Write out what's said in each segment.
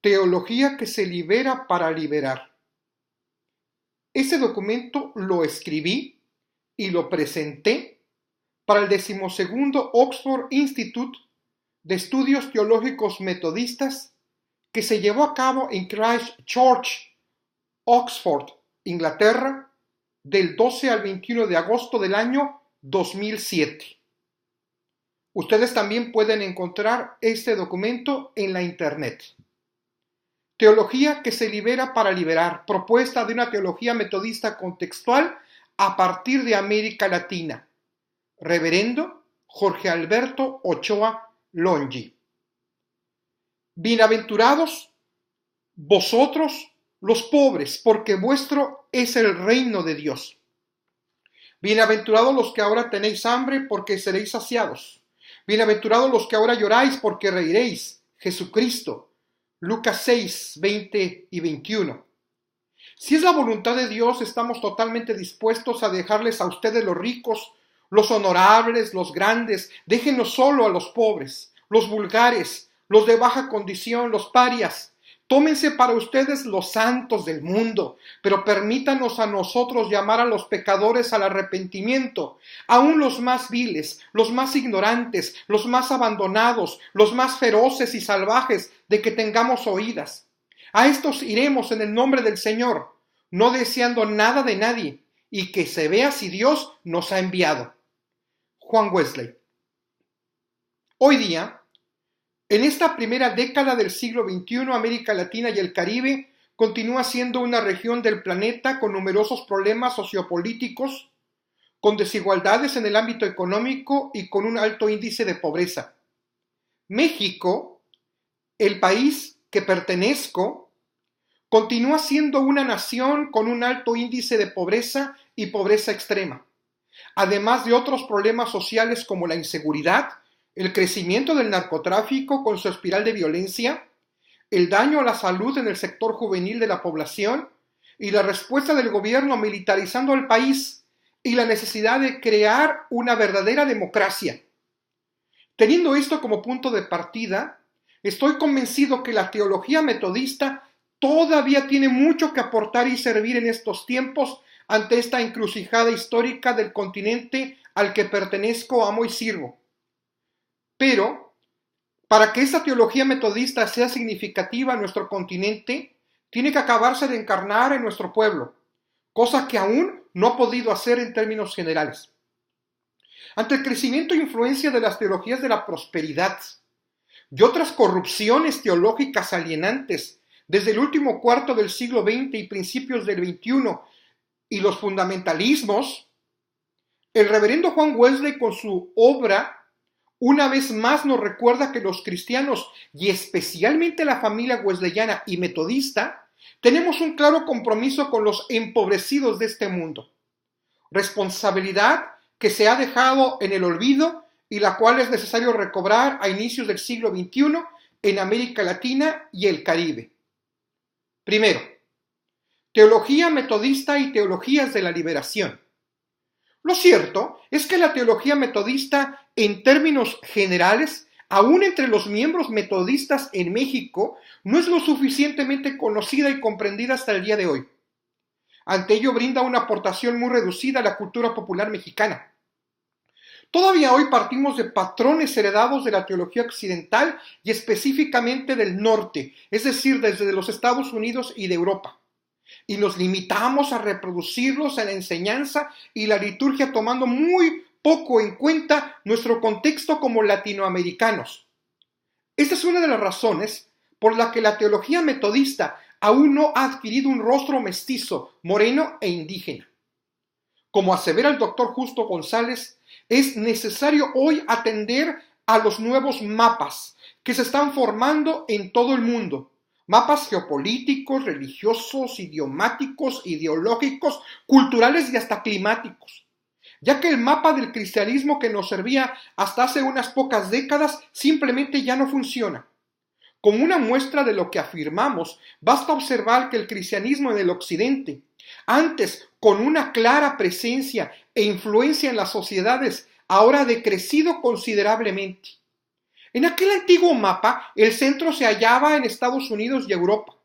Teología que se libera para liberar. Ese documento lo escribí y lo presenté para el 12º Oxford Institute de Estudios Teológicos Metodistas que se llevó a cabo en Christ Church, Oxford, Inglaterra, del 12 al 21 de agosto del año 2007. Ustedes también pueden encontrar este documento en la internet. Teología que se libera para liberar, propuesta de una teología metodista contextual a partir de América Latina. Reverendo Jorge Alberto Ochoa Longi. Bienaventurados vosotros los pobres, porque vuestro es el reino de Dios. Bienaventurados los que ahora tenéis hambre, porque seréis saciados. Bienaventurados los que ahora lloráis, porque reiréis. Jesucristo. Lucas 6, 20 y 21. Si es la voluntad de Dios, estamos totalmente dispuestos a dejarles a ustedes los ricos, los honorables, los grandes. Déjenos solo a los pobres, los vulgares, los de baja condición, los parias. Tómense para ustedes los santos del mundo, pero permítanos a nosotros llamar a los pecadores al arrepentimiento, aún los más viles, los más ignorantes, los más abandonados, los más feroces y salvajes de que tengamos oídas. A estos iremos en el nombre del Señor, no deseando nada de nadie, y que se vea si Dios nos ha enviado. Juan Wesley. Hoy día, en esta primera década del siglo XXI, América Latina y el Caribe continúa siendo una región del planeta con numerosos problemas sociopolíticos, con desigualdades en el ámbito económico y con un alto índice de pobreza. México, el país que pertenezco, continúa siendo una nación con un alto índice de pobreza y pobreza extrema, además de otros problemas sociales como la inseguridad, el crecimiento del narcotráfico con su espiral de violencia, el daño a la salud en el sector juvenil de la población y la respuesta del gobierno militarizando al país y la necesidad de crear una verdadera democracia. Teniendo esto como punto de partida, estoy convencido que la teología metodista todavía tiene mucho que aportar y servir en estos tiempos ante esta encrucijada histórica del continente al que pertenezco, amo y sirvo. Pero, para que esta teología metodista sea significativa en nuestro continente, tiene que acabarse de encarnar en nuestro pueblo, cosa que aún no ha podido hacer en términos generales. Ante el crecimiento e influencia de las teologías de la prosperidad y otras corrupciones teológicas alienantes desde el último cuarto del siglo XX y principios del XXI y los fundamentalismos, el reverendo Juan Wesley con su obra una vez más nos recuerda que los cristianos, y especialmente la familia wesleyana y metodista, tenemos un claro compromiso con los empobrecidos de este mundo. Responsabilidad que se ha dejado en el olvido y la cual es necesario recobrar a inicios del siglo XXI en América Latina y el Caribe. Primero, teología metodista y teologías de la liberación. Lo cierto es que la teología metodista, en términos generales, aún entre los miembros metodistas en México, no es lo suficientemente conocida y comprendida hasta el día de hoy. Ante ello brinda una aportación muy reducida a la cultura popular mexicana. Todavía hoy partimos de patrones heredados de la teología occidental y específicamente del norte, es decir, desde los Estados Unidos y de Europa. Y nos limitamos a reproducirlos en la enseñanza y la liturgia tomando muy poco en cuenta nuestro contexto como latinoamericanos. Esta es una de las razones por la que la teología metodista aún no ha adquirido un rostro mestizo, moreno e indígena. Como asevera el doctor Justo González, es necesario hoy atender a los nuevos mapas que se están formando en todo el mundo. Mapas geopolíticos, religiosos, idiomáticos, ideológicos, culturales y hasta climáticos. Ya que el mapa del cristianismo que nos servía hasta hace unas pocas décadas simplemente ya no funciona. Como una muestra de lo que afirmamos, basta observar que el cristianismo en el occidente, antes con una clara presencia e influencia en las sociedades, ahora ha decrecido considerablemente. En aquel antiguo mapa, el centro se hallaba en Estados Unidos y Europa.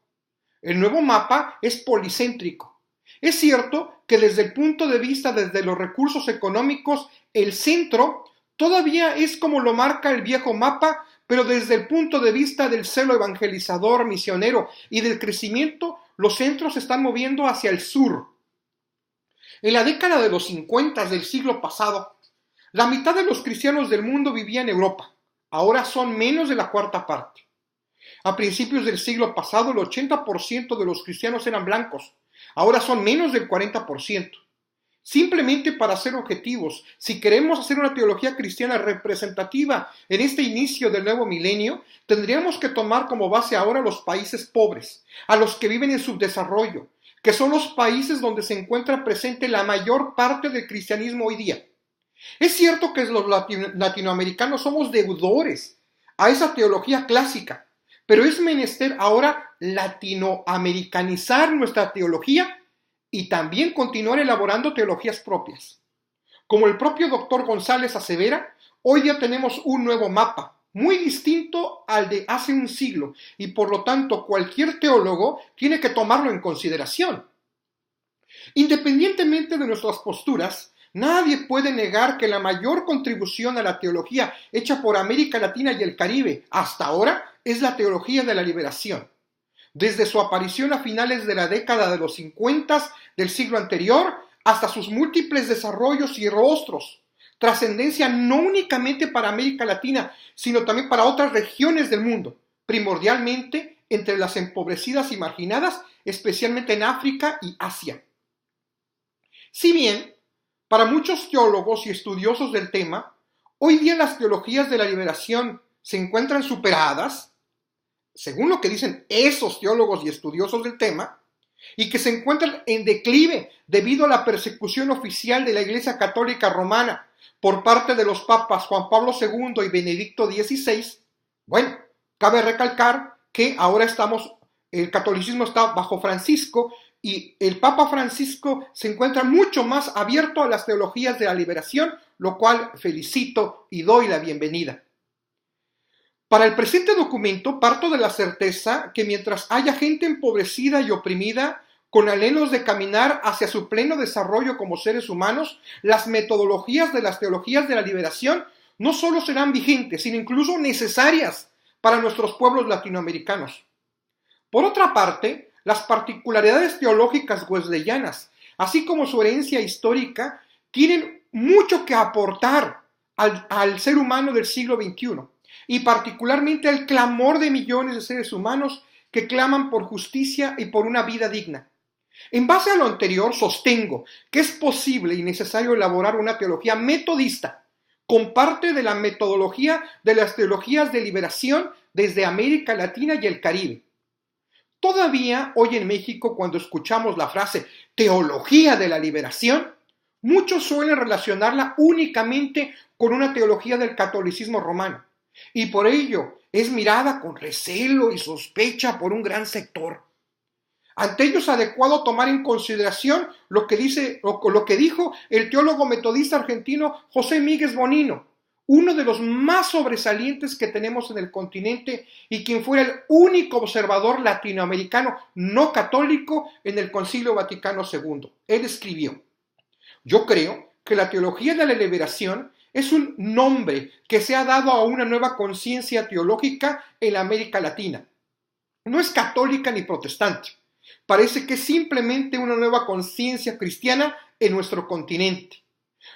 El nuevo mapa es policéntrico. Es cierto que desde el punto de vista desde los recursos económicos, el centro todavía es como lo marca el viejo mapa, pero desde el punto de vista del celo evangelizador, misionero y del crecimiento, los centros se están moviendo hacia el sur. En la década de los 50 del siglo pasado, la mitad de los cristianos del mundo vivía en Europa. Ahora son menos de la cuarta parte. A principios del siglo pasado, el 80% de los cristianos eran blancos. Ahora son menos del 40%. Simplemente para ser objetivos, si queremos hacer una teología cristiana representativa en este inicio del nuevo milenio, tendríamos que tomar como base ahora los países pobres, a los que viven en subdesarrollo, que son los países donde se encuentra presente la mayor parte del cristianismo hoy día. Es cierto que los latinoamericanos somos deudores a esa teología clásica, pero es menester ahora latinoamericanizar nuestra teología y también continuar elaborando teologías propias. Como el propio doctor González asevera, hoy ya tenemos un nuevo mapa, muy distinto al de hace un siglo, y por lo tanto cualquier teólogo tiene que tomarlo en consideración. Independientemente de nuestras posturas, nadie puede negar que la mayor contribución a la teología hecha por América Latina y el Caribe hasta ahora es la teología de la liberación. Desde su aparición a finales de la década de los 50 del siglo anterior hasta sus múltiples desarrollos y rostros, trascendencia no únicamente para América Latina, sino también para otras regiones del mundo, primordialmente entre las empobrecidas y marginadas, especialmente en África y Asia. Si bien, para muchos teólogos y estudiosos del tema, hoy día las teologías de la liberación se encuentran superadas, según lo que dicen esos teólogos y estudiosos del tema, y que se encuentran en declive debido a la persecución oficial de la Iglesia Católica Romana por parte de los papas Juan Pablo II y Benedicto XVI, bueno, cabe recalcar que ahora el catolicismo está bajo Francisco y el Papa Francisco se encuentra mucho más abierto a las teologías de la liberación, lo cual felicito y doy la bienvenida. Para el presente documento parto de la certeza que mientras haya gente empobrecida y oprimida, con anhelos de caminar hacia su pleno desarrollo como seres humanos, las metodologías de las teologías de la liberación no solo serán vigentes, sino incluso necesarias para nuestros pueblos latinoamericanos. Por otra parte, las particularidades teológicas wesleyanas, así como su herencia histórica, tienen mucho que aportar al ser humano del siglo XXI. Y particularmente al clamor de millones de seres humanos que claman por justicia y por una vida digna. En base a lo anterior, sostengo que es posible y necesario elaborar una teología metodista, con parte de la metodología de las teologías de liberación desde América Latina y el Caribe. Todavía hoy en México, cuando escuchamos la frase teología de la liberación, muchos suelen relacionarla únicamente con una teología del catolicismo romano. Y por ello es mirada con recelo y sospecha por un gran sector. Ante ello es adecuado tomar en consideración lo que dijo el teólogo metodista argentino José Míguez Bonino, uno de los más sobresalientes que tenemos en el continente y quien fue el único observador latinoamericano no católico en el Concilio Vaticano II. Él escribió: "Yo creo que la teología de la liberación es un nombre que se ha dado a una nueva conciencia teológica en la América Latina. No es católica ni protestante. Parece que es simplemente una nueva conciencia cristiana en nuestro continente.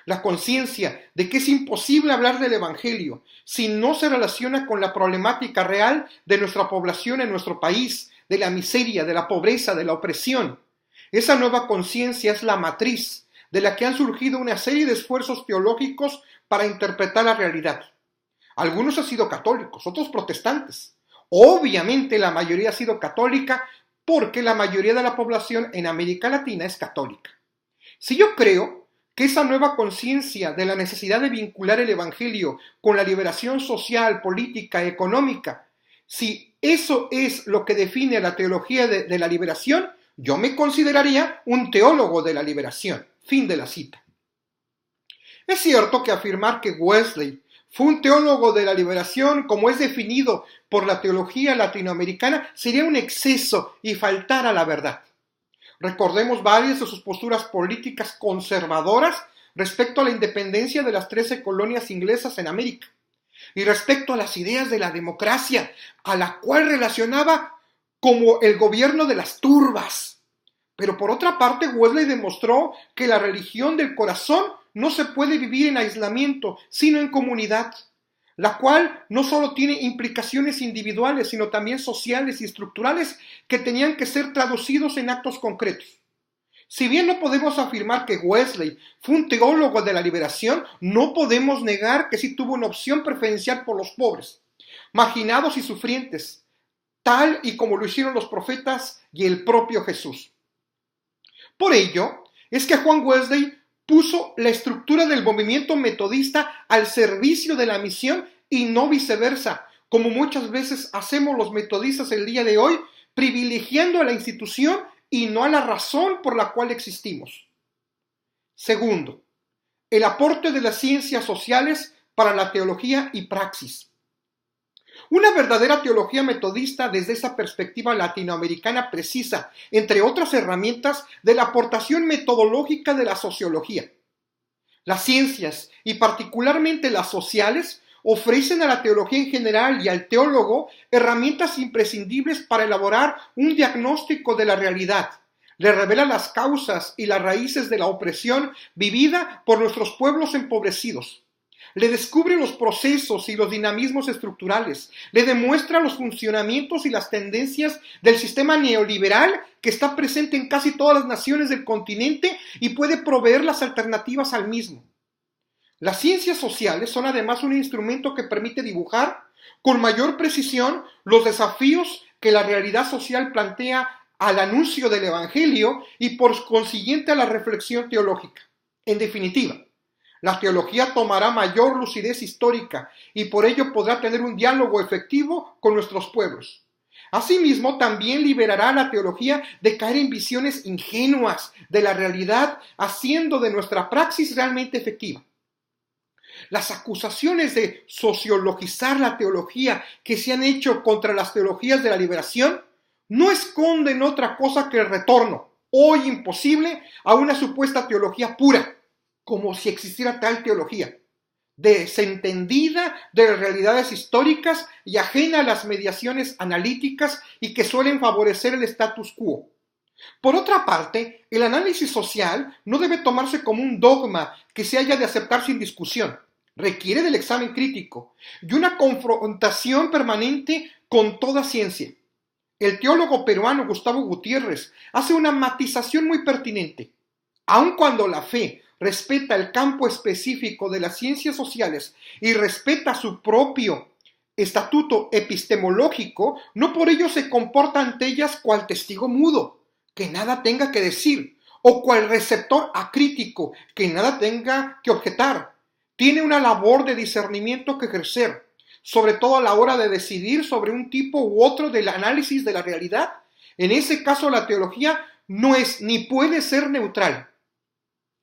La conciencia de que es imposible hablar del Evangelio si no se relaciona con la problemática real de nuestra población en nuestro país, de la miseria, de la pobreza, de la opresión. Esa nueva conciencia es la matriz de la que han surgido una serie de esfuerzos teológicos para interpretar la realidad. Algunos han sido católicos, otros protestantes. Obviamente la mayoría ha sido católica porque la mayoría de la población en América Latina es católica. Si yo creo que esa nueva conciencia de la necesidad de vincular el Evangelio con la liberación social, política, económica, si eso es lo que define la teología de la liberación, yo me consideraría un teólogo de la liberación". Fin de la cita. Es cierto que afirmar que Wesley fue un teólogo de la liberación, como es definido por la teología latinoamericana, sería un exceso y faltar a la verdad. Recordemos varias de sus posturas políticas conservadoras respecto a la independencia de las 13 colonias inglesas en América y respecto a las ideas de la democracia, a la cual relacionaba como el gobierno de las turbas. Pero por otra parte, Wesley demostró que la religión del corazón no se puede vivir en aislamiento, sino en comunidad, la cual no solo tiene implicaciones individuales, sino también sociales y estructurales que tenían que ser traducidos en actos concretos. Si bien no podemos afirmar que Wesley fue un teólogo de la liberación, no podemos negar que sí tuvo una opción preferencial por los pobres, marginados y sufrientes, tal y como lo hicieron los profetas y el propio Jesús. Por ello, es que Juan Wesley puso la estructura del movimiento metodista al servicio de la misión y no viceversa, como muchas veces hacemos los metodistas el día de hoy, privilegiando a la institución y no a la razón por la cual existimos. Segundo, el aporte de las ciencias sociales para la teología y praxis. Una verdadera teología metodista desde esa perspectiva latinoamericana precisa, entre otras herramientas, de la aportación metodológica de la sociología. Las ciencias, y particularmente las sociales, ofrecen a la teología en general y al teólogo herramientas imprescindibles para elaborar un diagnóstico de la realidad. Le revela las causas y las raíces de la opresión vivida por nuestros pueblos empobrecidos. Le descubre los procesos y los dinamismos estructurales, le demuestra los funcionamientos y las tendencias del sistema neoliberal que está presente en casi todas las naciones del continente y puede proveer las alternativas al mismo. Las ciencias sociales son además un instrumento que permite dibujar con mayor precisión los desafíos que la realidad social plantea al anuncio del Evangelio y por consiguiente a la reflexión teológica. En definitiva, la teología tomará mayor lucidez histórica y por ello podrá tener un diálogo efectivo con nuestros pueblos. Asimismo, también liberará a la teología de caer en visiones ingenuas de la realidad, haciendo de nuestra praxis realmente efectiva. Las acusaciones de sociologizar la teología que se han hecho contra las teologías de la liberación no esconden otra cosa que el retorno, hoy imposible, a una supuesta teología pura, como si existiera tal teología, desentendida de las realidades históricas y ajena a las mediaciones analíticas y que suelen favorecer el status quo. Por otra parte, el análisis social no debe tomarse como un dogma que se haya de aceptar sin discusión. Requiere del examen crítico y una confrontación permanente con toda ciencia. El teólogo peruano Gustavo Gutiérrez hace una matización muy pertinente. Aun cuando la fe respeta el campo específico de las ciencias sociales y respeta su propio estatuto epistemológico, no por ello se comporta ante ellas cual testigo mudo, que nada tenga que decir, o cual receptor acrítico, que nada tenga que objetar. Tiene una labor de discernimiento que ejercer, sobre todo a la hora de decidir sobre un tipo u otro del análisis de la realidad. En ese caso, la teología no es ni puede ser neutral.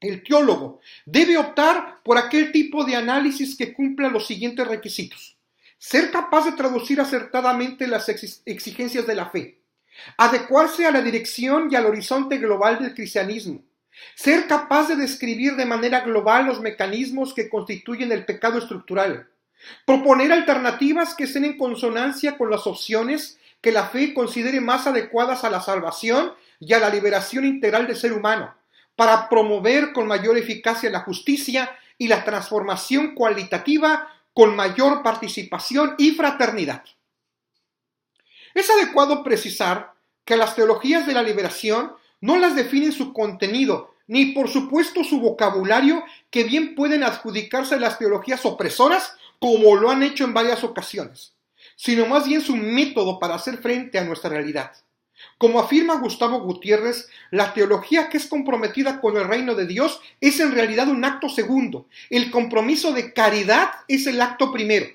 El teólogo debe optar por aquel tipo de análisis que cumpla los siguientes requisitos: ser capaz de traducir acertadamente las exigencias de la fe, adecuarse a la dirección y al horizonte global del cristianismo, ser capaz de describir de manera global los mecanismos que constituyen el pecado estructural, proponer alternativas que estén en consonancia con las opciones que la fe considere más adecuadas a la salvación y a la liberación integral del ser humano, para promover con mayor eficacia la justicia y la transformación cualitativa con mayor participación y fraternidad. Es adecuado precisar que las teologías de la liberación no las definen su contenido, ni por supuesto su vocabulario, que bien pueden adjudicarse a las teologías opresoras, como lo han hecho en varias ocasiones, sino más bien su método para hacer frente a nuestra realidad. Como afirma Gustavo Gutiérrez, la teología que es comprometida con el reino de Dios es en realidad un acto segundo. El compromiso de caridad es el acto primero.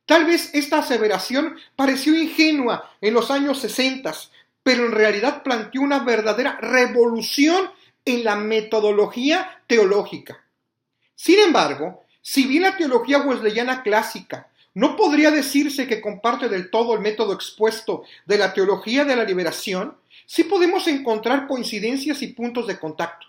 Tal vez esta aseveración pareció ingenua en los años 60, pero en realidad planteó una verdadera revolución en la metodología teológica. Sin embargo, Si bien la teología wesleyana clásica no podría decirse que comparte del todo el método expuesto de la teología de la liberación, sí podemos encontrar coincidencias y puntos de contacto.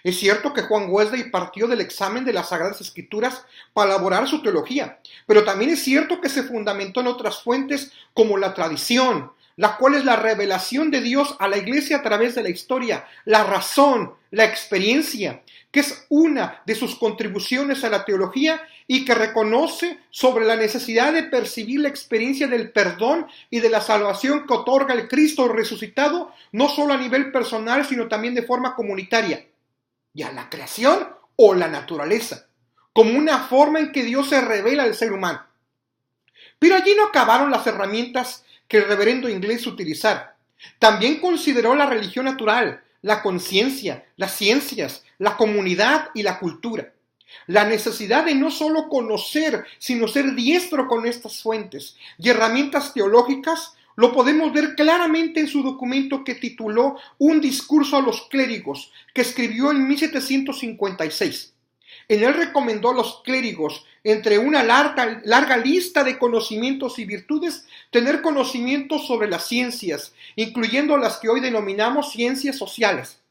Es cierto que John Wesley partió del examen de las Sagradas Escrituras para elaborar su teología, pero también es cierto que se fundamentó en otras fuentes como la tradición, la cual es la revelación de Dios a la iglesia a través de la historia, la razón, la experiencia, que es una de sus contribuciones a la teología y que reconoce sobre la necesidad de percibir la experiencia del perdón y de la salvación que otorga el Cristo resucitado, no solo a nivel personal, sino también de forma comunitaria, y a la creación o la naturaleza, como una forma en que Dios se revela al ser humano. Pero allí no acabaron las herramientas que el reverendo inglés utilizara. También consideró la religión natural, la conciencia, las ciencias, la comunidad y la cultura. La necesidad de no solo conocer, sino ser diestro con estas fuentes y herramientas teológicas, lo podemos ver claramente en su documento que tituló Un discurso a los clérigos, que escribió en 1756. En él recomendó a los clérigos, entre una larga lista de conocimientos y virtudes, tener conocimientos sobre las ciencias, incluyendo las que hoy denominamos ciencias sociales,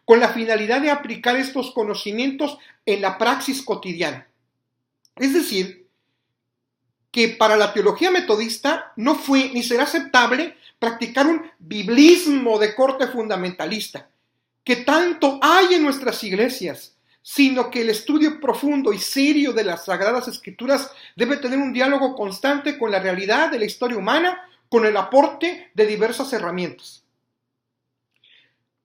con la finalidad de aplicar estos conocimientos en la praxis cotidiana. Es decir, que para la teología metodista no fue ni será aceptable practicar un biblismo de corte fundamentalista, que tanto hay en nuestras iglesias, sino que el estudio profundo y serio de las Sagradas Escrituras debe tener un diálogo constante con la realidad de la historia humana, con el aporte de diversas herramientas.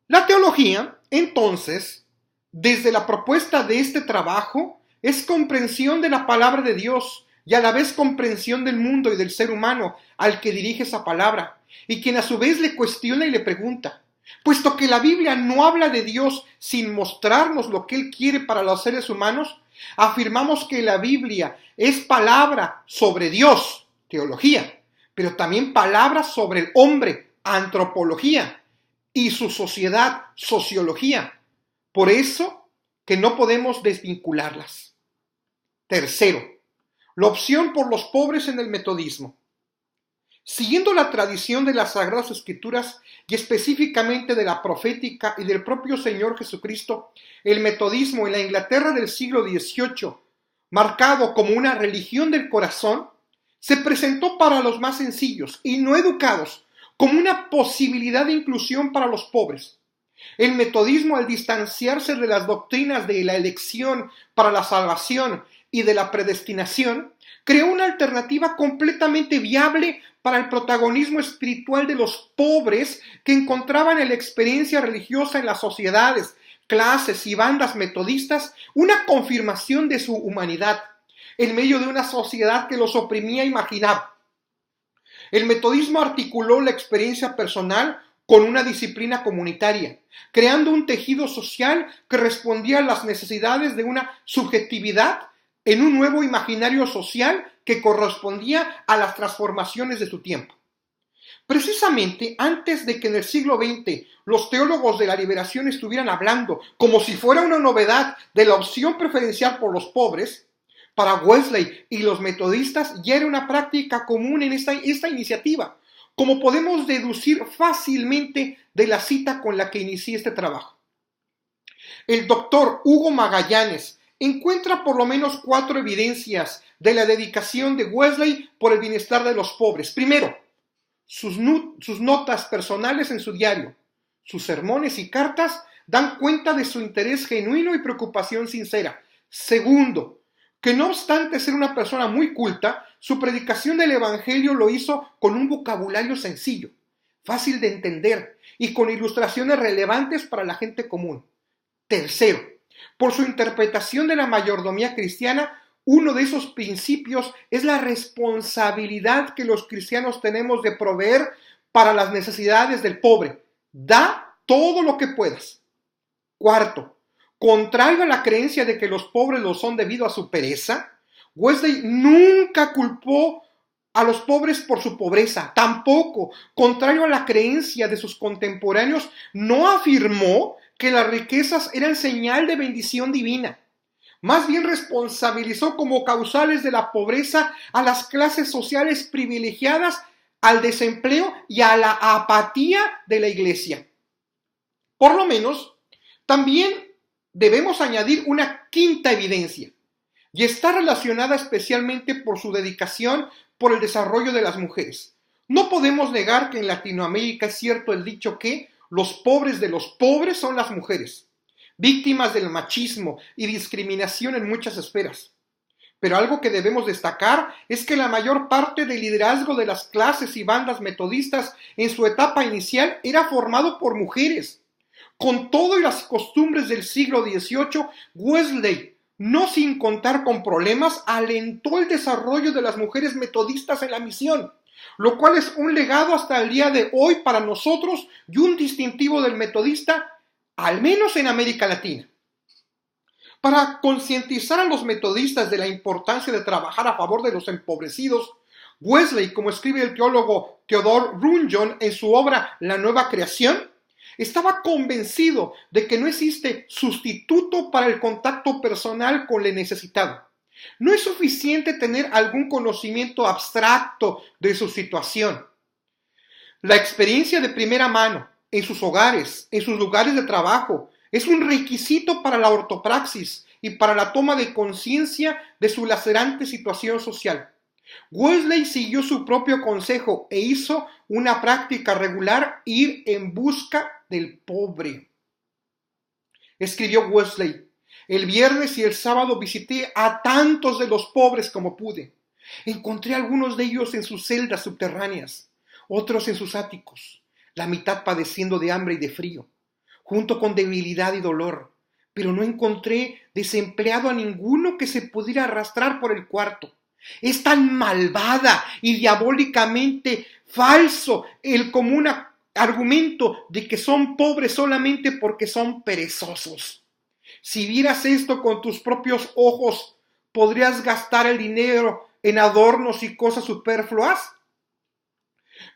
La teología, entonces, desde la propuesta de este trabajo, es comprensión de la palabra de Dios y a la vez comprensión del mundo y del ser humano al que dirige esa palabra, y quien a su vez le cuestiona y le pregunta. Puesto que la Biblia no habla de Dios sin mostrarnos lo que Él quiere para los seres humanos, afirmamos que la Biblia es palabra sobre Dios, teología, pero también palabra sobre el hombre, antropología, y su sociedad, sociología. Por eso que no podemos desvincularlas. Tercero, la opción por los pobres en el metodismo. Siguiendo la tradición de las Sagradas Escrituras y específicamente de la profética y del propio Señor Jesucristo, el metodismo en la Inglaterra del siglo XVIII, marcado como una religión del corazón, se presentó para los más sencillos y no educados como una posibilidad de inclusión para los pobres. El metodismo, al distanciarse de las doctrinas de la elección para la salvación y de la predestinación, creó una alternativa completamente viable para el protagonismo espiritual de los pobres que encontraban en la experiencia religiosa en las sociedades, clases y bandas metodistas una confirmación de su humanidad en medio de una sociedad que los oprimía y marginaba. El metodismo articuló la experiencia personal con una disciplina comunitaria, creando un tejido social que respondía a las necesidades de una subjetividad en un nuevo imaginario social que correspondía a las transformaciones de su tiempo. Precisamente antes de que en el siglo XX los teólogos de la liberación estuvieran hablando como si fuera una novedad de la opción preferencial por los pobres, para Wesley y los metodistas ya era una práctica común en esta iniciativa, como podemos deducir fácilmente de la cita con la que inicié este trabajo. El doctor Hugo Magallanes encuentra por lo menos 4 evidencias de la dedicación de Wesley por el bienestar de los pobres. Primero, sus notas personales en su diario, sus sermones y cartas dan cuenta de su interés genuino y preocupación sincera. Segundo, que no obstante ser una persona muy culta, su predicación del Evangelio lo hizo con un vocabulario sencillo, fácil de entender y con ilustraciones relevantes para la gente común. Tercero, por su interpretación de la mayordomía cristiana, uno de esos principios es la responsabilidad que los cristianos tenemos de proveer para las necesidades del pobre. Da todo lo que puedas. Cuarto, contrario a la creencia de que los pobres lo son debido a su pereza, Wesley nunca culpó a los pobres por su pobreza. Tampoco, contrario a la creencia de sus contemporáneos, no afirmó que las riquezas eran señal de bendición divina. Más bien responsabilizó como causales de la pobreza a las clases sociales privilegiadas, al desempleo y a la apatía de la iglesia. Por lo menos, también debemos añadir una quinta evidencia, y está relacionada especialmente por su dedicación por el desarrollo de las mujeres. No podemos negar que en Latinoamérica es cierto el dicho que los pobres de los pobres son las mujeres, víctimas del machismo y discriminación en muchas esferas. Pero algo que debemos destacar es que la mayor parte del liderazgo de las clases y bandas metodistas en su etapa inicial era formado por mujeres. Con todo y las costumbres del siglo XVIII, Wesley, no sin contar con problemas, alentó el desarrollo de las mujeres metodistas en la misión, lo cual es un legado hasta el día de hoy para nosotros y un distintivo del metodista, al menos en América Latina. Para concientizar a los metodistas de la importancia de trabajar a favor de los empobrecidos, Wesley, como escribe el teólogo Theodore Runyon en su obra La Nueva Creación, estaba convencido de que no existe sustituto para el contacto personal con el necesitado. No es suficiente tener algún conocimiento abstracto de su situación. La experiencia de primera mano en sus hogares, en sus lugares de trabajo, es un requisito para la ortopraxis y para la toma de conciencia de su lacerante situación social. Wesley siguió su propio consejo e hizo una práctica regular ir en busca del pobre. Escribió Wesley: el viernes y el sábado visité a tantos de los pobres como pude. Encontré a algunos de ellos en sus celdas subterráneas, otros en sus áticos, la mitad padeciendo de hambre y de frío, junto con debilidad y dolor, pero no encontré desempleado a ninguno que se pudiera arrastrar por el cuarto. Es tan malvada y diabólicamente falso el común argumento de que son pobres solamente porque son perezosos. Si vieras esto con tus propios ojos, ¿podrías gastar el dinero en adornos y cosas superfluas?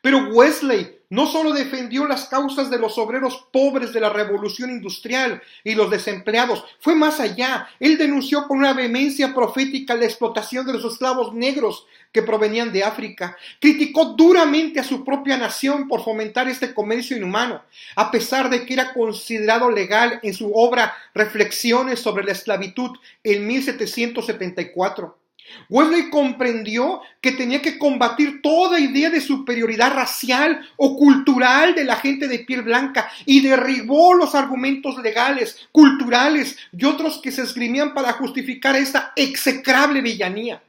Pero Wesley no solo defendió las causas de los obreros pobres de la revolución industrial y los desempleados, fue más allá. Él denunció con una vehemencia profética la explotación de los esclavos negros que provenían de África. Criticó duramente a su propia nación por fomentar este comercio inhumano, a pesar de que era considerado legal en su obra Reflexiones sobre la esclavitud en 1774. Wesley comprendió que tenía que combatir toda idea de superioridad racial o cultural de la gente de piel blanca y derribó los argumentos legales, culturales y otros que se esgrimían para justificar esta execrable villanía.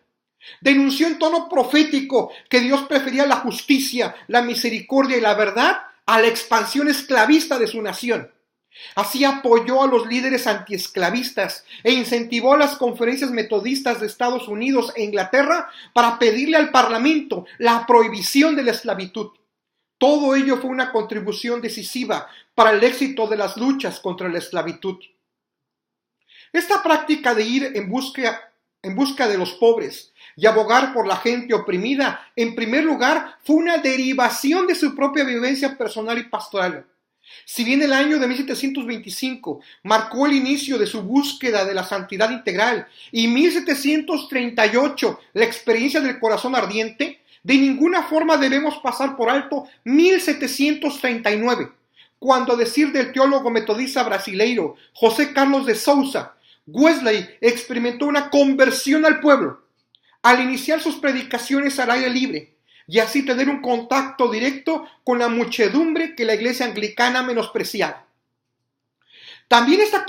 Denunció en tono profético que Dios prefería la justicia, la misericordia y la verdad a la expansión esclavista de su nación. Así apoyó a los líderes antiesclavistas e incentivó a las conferencias metodistas de Estados Unidos e Inglaterra para pedirle al Parlamento la prohibición de la esclavitud. Todo ello fue una contribución decisiva para el éxito de las luchas contra la esclavitud. Esta práctica de ir en busca de los pobres y abogar por la gente oprimida, en primer lugar, fue una derivación de su propia vivencia personal y pastoral. Si bien el año de 1725 marcó el inicio de su búsqueda de la santidad integral y 1738 la experiencia del corazón ardiente, de ninguna forma debemos pasar por alto 1739, cuando, a decir del teólogo metodista brasileiro José Carlos de Souza, Wesley experimentó una conversión al pueblo al iniciar sus predicaciones al aire libre y así tener un contacto directo con la muchedumbre que la iglesia anglicana menospreciaba. También esta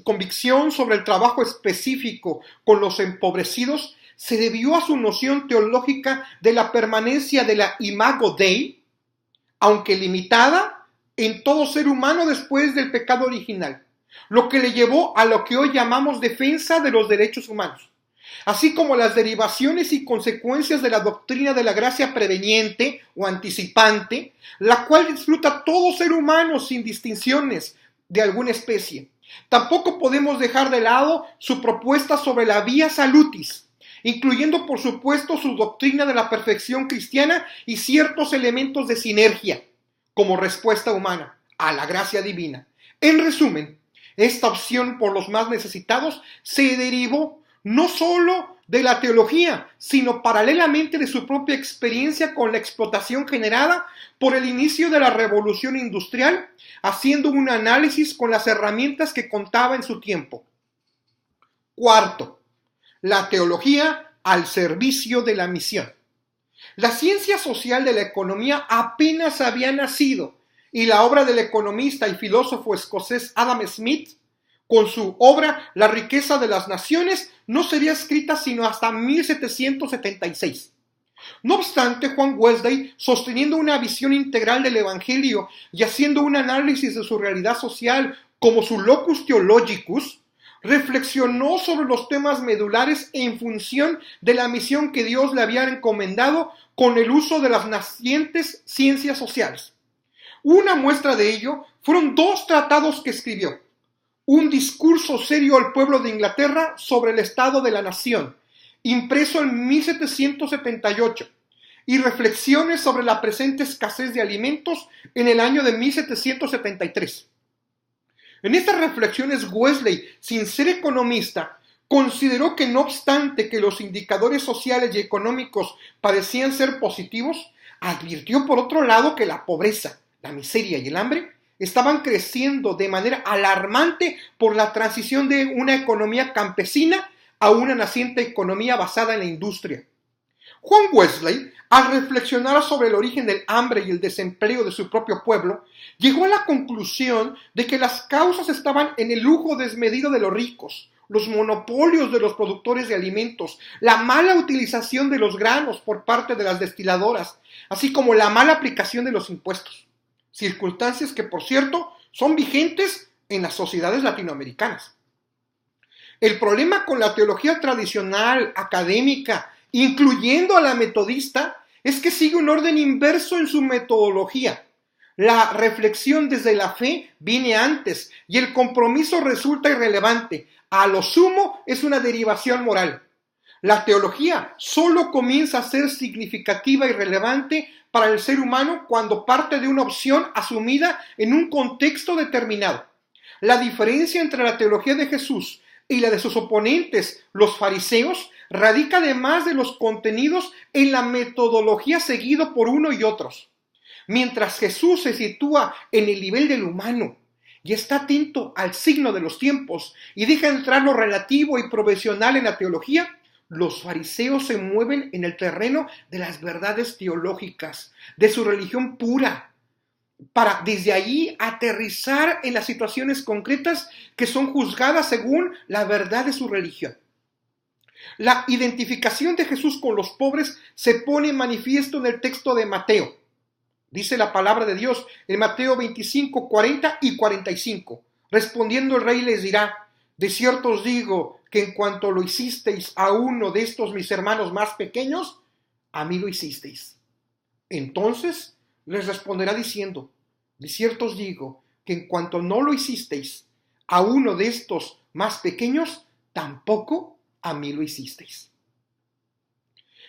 convicción sobre el trabajo específico con los empobrecidos se debió a su noción teológica de la permanencia de la imago Dei, aunque limitada, en todo ser humano después del pecado original, lo que le llevó a lo que hoy llamamos defensa de los derechos humanos, así como las derivaciones y consecuencias de la doctrina de la gracia preveniente o anticipante, la cual disfruta todo ser humano sin distinciones de alguna especie. Tampoco podemos dejar de lado su propuesta sobre la vía salutis, incluyendo por supuesto su doctrina de la perfección cristiana y ciertos elementos de sinergia como respuesta humana a la gracia divina. En resumen, Esta opción por los más necesitados se derivó no solo de la teología, sino paralelamente de su propia experiencia con la explotación generada por el inicio de la revolución industrial, haciendo un análisis con las herramientas que contaba en su tiempo. Cuarto, la teología al servicio de la misión. La ciencia social de la economía apenas había nacido y la obra del economista y filósofo escocés Adam Smith, con su obra La riqueza de las naciones, no sería escrita sino hasta 1776. No obstante, Juan Wesley, sosteniendo una visión integral del Evangelio y haciendo un análisis de su realidad social como su locus theologicus, reflexionó sobre los temas medulares en función de la misión que Dios le había encomendado con el uso de las nacientes ciencias sociales. Una muestra de ello fueron 2 tratados que escribió: un discurso serio al pueblo de Inglaterra sobre el estado de la nación, impreso en 1778, y reflexiones sobre la presente escasez de alimentos en el año de 1773. En estas reflexiones, Wesley, sin ser economista, consideró que no obstante que los indicadores sociales y económicos parecían ser positivos, advirtió por otro lado que la pobreza, la miseria y el hambre estaban creciendo de manera alarmante por la transición de una economía campesina a una naciente economía basada en la industria. Juan Wesley, al reflexionar sobre el origen del hambre y el desempleo de su propio pueblo, llegó a la conclusión de que las causas estaban en el lujo desmedido de los ricos, los monopolios de los productores de alimentos, la mala utilización de los granos por parte de las destiladoras, así como la mala aplicación de los impuestos. Circunstancias que, por cierto, son vigentes en las sociedades latinoamericanas. El problema con la teología tradicional, académica, incluyendo a la metodista, es que sigue un orden inverso en su metodología. La reflexión desde la fe viene antes y el compromiso resulta irrelevante. A lo sumo es una derivación moral. La teología solo comienza a ser significativa y relevante para el ser humano cuando parte de una opción asumida en un contexto determinado. La diferencia entre la teología de Jesús y la de sus oponentes, los fariseos, radica además de los contenidos en la metodología seguida por uno y otros. Mientras Jesús se sitúa en el nivel del humano y está atento al signo de los tiempos y deja entrar lo relativo y provisional en la teología, los fariseos se mueven en el terreno de las verdades teológicas, de su religión pura, para desde allí aterrizar en las situaciones concretas que son juzgadas según la verdad de su religión. La identificación de Jesús con los pobres se pone en manifiesto en el texto de Mateo. Dice la palabra de Dios en Mateo 25, 40 y 45. Respondiendo el rey les dirá: de cierto os digo que en cuanto lo hicisteis a uno de estos mis hermanos más pequeños, a mí lo hicisteis. Entonces les responderá diciendo: de cierto os digo que en cuanto no lo hicisteis a uno de estos más pequeños, tampoco a mí lo hicisteis.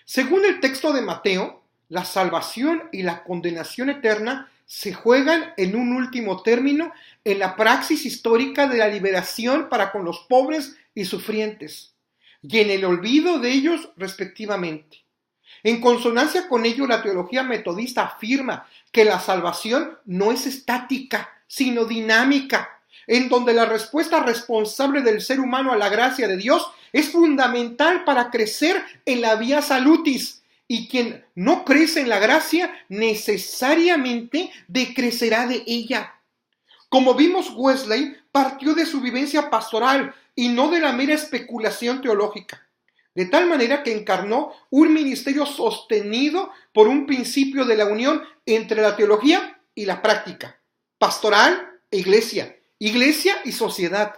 Según el texto de Mateo, la salvación y la condenación eterna se juegan en un último término en la praxis histórica de la liberación para con los pobres y sufrientes, y en el olvido de ellos respectivamente. En consonancia con ello, la teología metodista afirma que la salvación no es estática, sino dinámica, en donde la respuesta responsable del ser humano a la gracia de Dios es fundamental para crecer en la vía salutis, y quien no crece en la gracia necesariamente decrecerá de ella. Como vimos, Wesley partió de su vivencia pastoral y no de la mera especulación teológica, de tal manera que encarnó un ministerio sostenido por un principio de la unión entre la teología y la práctica, pastoral e iglesia, iglesia y sociedad.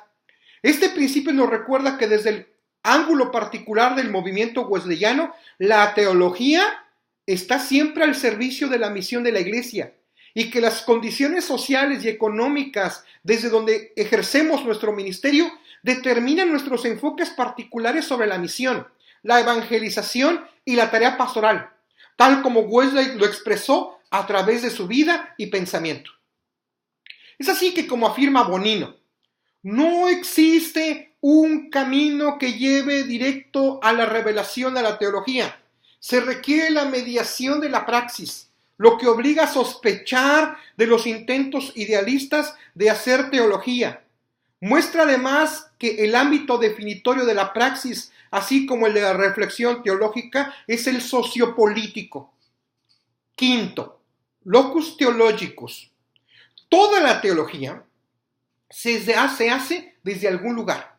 Este principio nos recuerda que desde el ángulo particular del movimiento wesleyano, la teología está siempre al servicio de la misión de la iglesia y que las condiciones sociales y económicas desde donde ejercemos nuestro ministerio determinan nuestros enfoques particulares sobre la misión, la evangelización y la tarea pastoral, tal como Wesley lo expresó a través de su vida y pensamiento. Es así que, como afirma Bonino, No existe un camino que lleve directo a la revelación de la teología. Se requiere la mediación de la praxis, lo que obliga a sospechar de los intentos idealistas de hacer teología. Muestra además que el ámbito definitorio de la praxis, así como el de la reflexión teológica, es el sociopolítico. Quinto, locus theologicus. Toda la teología se hace desde algún lugar.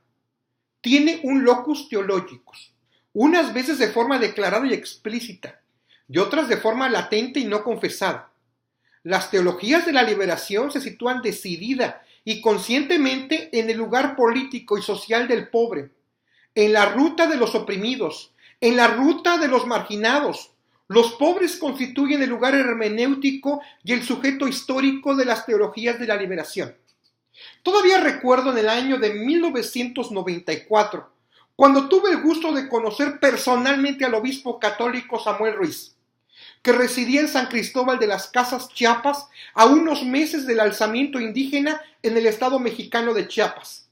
Tiene un locus theologicus, unas veces de forma declarada y explícita, y otras de forma latente y no confesada. Las teologías de la liberación se sitúan decidida y conscientemente en el lugar político y social del pobre, en la ruta de los oprimidos, en la ruta de los marginados. Los pobres constituyen el lugar hermenéutico y el sujeto histórico de las teologías de la liberación. Todavía recuerdo en el año de 1994, cuando tuve el gusto de conocer personalmente al obispo católico Samuel Ruiz, que residía en San Cristóbal de las Casas, Chiapas, a unos meses del alzamiento indígena en el estado mexicano de Chiapas.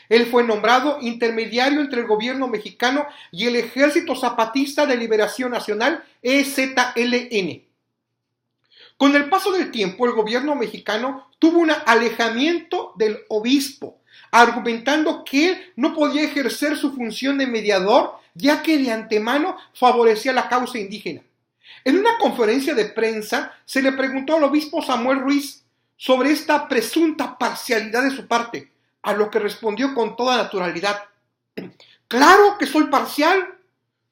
Él fue nombrado intermediario entre el gobierno mexicano y el Ejército Zapatista de Liberación Nacional, EZLN. Con el paso del tiempo, el gobierno mexicano tuvo un alejamiento del obispo, argumentando que él no podía ejercer su función de mediador, ya que de antemano favorecía la causa indígena. En una conferencia de prensa se le preguntó al obispo Samuel Ruiz sobre esta presunta parcialidad de su parte, a lo que respondió con toda naturalidad: claro que soy parcial.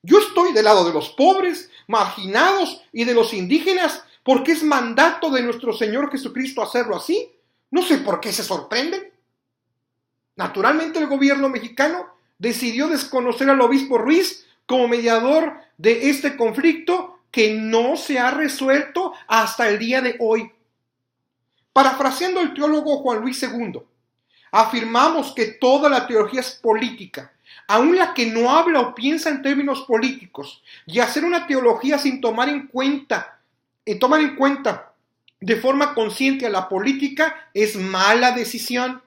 Yo estoy del lado de los pobres, marginados y de los indígenas, porque es mandato de nuestro Señor Jesucristo hacerlo así. No sé por qué se sorprenden. Naturalmente, el gobierno mexicano decidió desconocer al obispo Ruiz como mediador de este conflicto que no se ha resuelto hasta el día de hoy. Parafraseando al teólogo Juan Luis II, afirmamos que toda la teología es política, aun la que no habla o piensa en términos políticos, y hacer una teología sin tomar en cuenta de forma consciente a la política es mala decisión,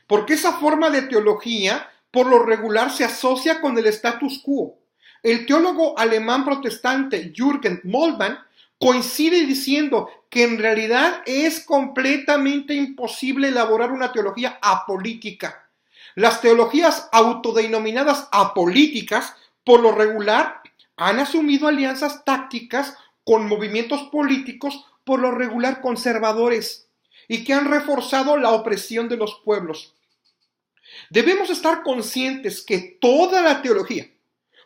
porque esa forma de teología por lo regular se asocia con el status quo. El teólogo alemán protestante Jürgen Moltmann coincide diciendo que en realidad es completamente imposible elaborar una teología apolítica. Las teologías autodenominadas apolíticas, por lo regular, han asumido alianzas tácticas con movimientos políticos, por lo regular conservadores, y que han reforzado la opresión de los pueblos. Debemos estar conscientes que toda la teología,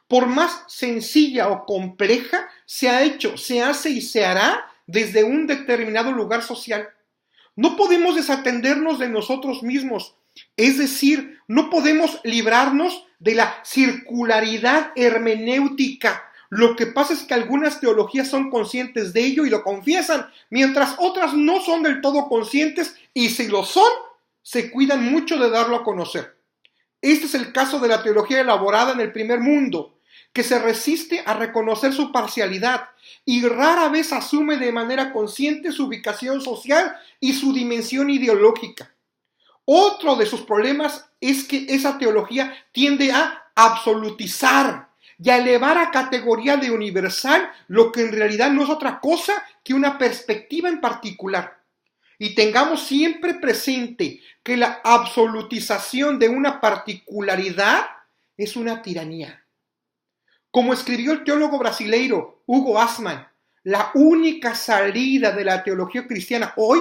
por más sencilla o compleja, se ha hecho, se hace y se hará desde un determinado lugar social. No podemos desatendernos de nosotros mismos, es decir, no podemos librarnos de la circularidad hermenéutica. Lo que pasa es que algunas teologías son conscientes de ello y lo confiesan, mientras otras no son del todo conscientes, y si lo son, se cuidan mucho de darlo a conocer. Este es el caso de la teología elaborada en el primer mundo, que se resiste a reconocer su parcialidad y rara vez asume de manera consciente su ubicación social y su dimensión ideológica. Otro de sus problemas es que esa teología tiende a absolutizar y a elevar a categoría de universal lo que en realidad no es otra cosa que una perspectiva en particular. Y tengamos siempre presente que la absolutización de una particularidad es una tiranía. Como escribió el teólogo brasileiro Hugo Assmann, la única salida de la teología cristiana hoy,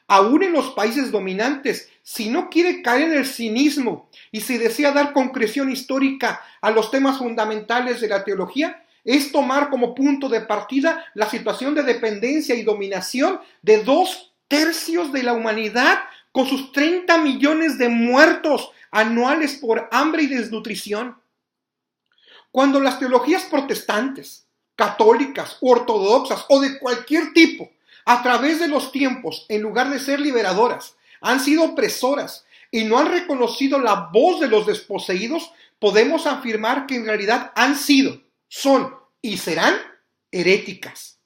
aún en los países dominantes, si no quiere caer en el cinismo y si desea dar concreción histórica a los temas fundamentales de la teología, es tomar como punto de partida la situación de dependencia y dominación de 2/3 de la humanidad, con sus 30 millones de muertos anuales por hambre y desnutrición. Cuando las teologías protestantes, católicas, ortodoxas o de cualquier tipo, a través de los tiempos, en lugar de ser liberadoras, han sido opresoras y no han reconocido la voz de los desposeídos, podemos afirmar que en realidad han sido, son y serán heréticas.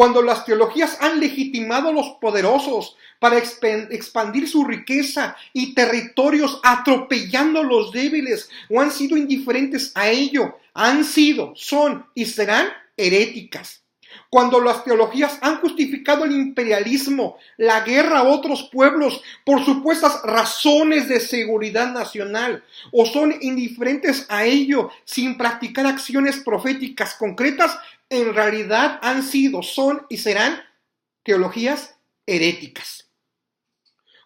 Cuando las teologías han legitimado a los poderosos para expandir su riqueza y territorios atropellando a los débiles o han sido indiferentes a ello, han sido, son y serán heréticas. Cuando las teologías han justificado el imperialismo, la guerra a otros pueblos por supuestas razones de seguridad nacional, o son indiferentes a ello sin practicar acciones proféticas concretas, en realidad han sido, son y serán teologías heréticas.